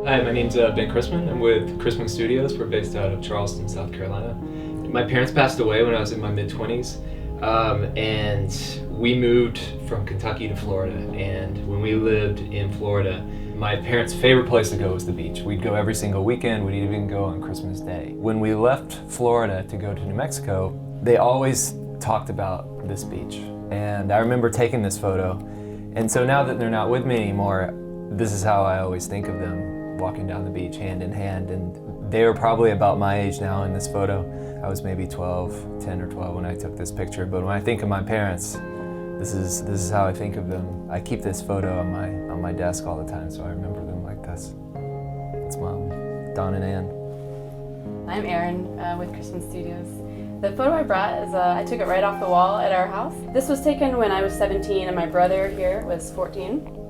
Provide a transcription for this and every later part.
Hi, my name's Ben Chrisman. I'm with Chrisman Studios. We're based out of Charleston, South Carolina. My parents passed away when I was in my mid-20s, and we moved from Kentucky to Florida. And when we lived in Florida, my parents' favorite place to go was the beach. We'd go every single weekend. We'd even go on Christmas Day. When we left Florida to go to New Mexico, they always talked about this beach. And I remember taking this photo. And so now that they're not with me anymore, this is how I always think of them, walking down the beach hand in hand. And they were probably about my age now in this photo. I was maybe 10 or 12 when I took this picture. But when I think of my parents, this is how I think of them. I keep this photo on my desk all the time, so I remember them like this. It's Mom, Don and Ann. I'm Erin with Chrisman Studios. The photo I brought is I took it right off the wall at our house. This was taken when I was 17 and my brother here was 14.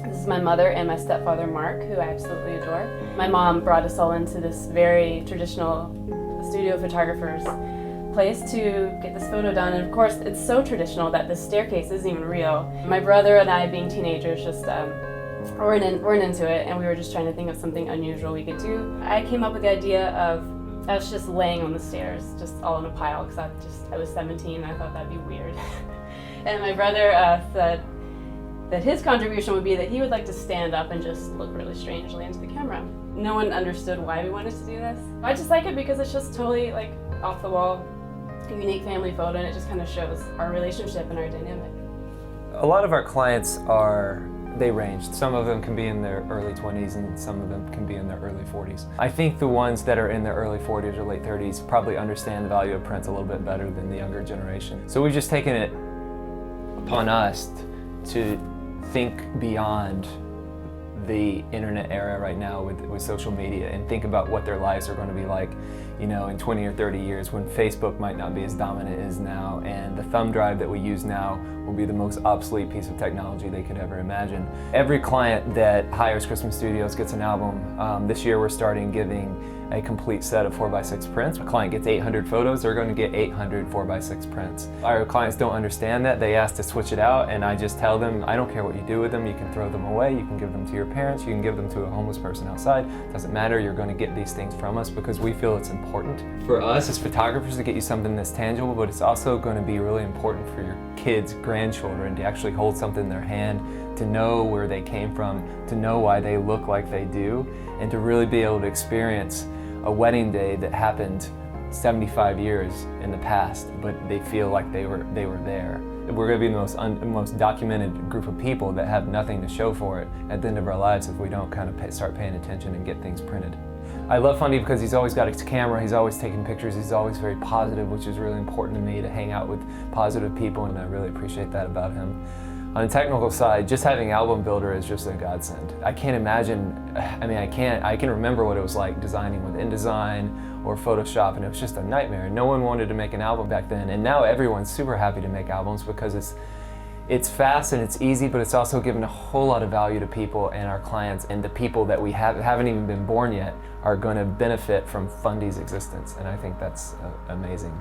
This is my mother and my stepfather Mark, who I absolutely adore. My mom brought us all into this very traditional studio photographer's place to get this photo done, and of course it's so traditional that this staircase isn't even real. My brother and I, being teenagers, just weren't into it, and we were just trying to think of something unusual we could do. I came up with the idea of us just laying on the stairs, just all in a pile, because I was 17 and I thought that'd be weird. And my brother said that his contribution would be that he would like to stand up and just look really strangely into the camera. No one understood why we wanted to do this. I just like it because it's just totally like off the wall, a unique family photo, and it just kind of shows our relationship and our dynamic. A lot of our clients they range. Some of them can be in their early 20s and some of them can be in their early 40s. I think the ones that are in their early 40s or late 30s probably understand the value of prints a little bit better than the younger generation. So we've just taken it upon us to think beyond the internet era right now with social media and think about what their lives are going to be like, in 20 or 30 years when Facebook might not be as dominant as now, and the thumb drive that we use now will be the most obsolete piece of technology they could ever imagine. Every client that hires Chrisman Studios gets an album. This year we're starting giving a complete set of 4x6 prints. A client gets 800 photos, they're going to get 800 4x6 prints. Our clients don't understand that. They ask to switch it out, and I just tell them, I don't care what you do with them. You can throw them away, you can give them to your parents, you can give them to a homeless person outside. Doesn't matter, you're going to get these things from us because we feel it's important for us as photographers to get you something that's tangible, but it's also going to be really important for your kids, grandchildren, to actually hold something in their hand, to know where they came from, to know why they look like they do, and to really be able to experience a wedding day that happened 75 years in the past, but they feel like they were there. We're going to be the most documented group of people that have nothing to show for it at the end of our lives if we don't kind of start paying attention and get things printed. I love Fundy because he's always got his camera, he's always taking pictures, he's always very positive, which is really important to me, to hang out with positive people, and I really appreciate that about him. On the technical side, just having Album Builder is just a godsend. I can't imagine, I can remember what it was like designing with InDesign or Photoshop, and it was just a nightmare. No one wanted to make an album back then, and now everyone's super happy to make albums because it's fast and it's easy, but it's also given a whole lot of value to people, and our clients and the people that we haven't even been born yet are going to benefit from Fundy's existence, and I think that's amazing.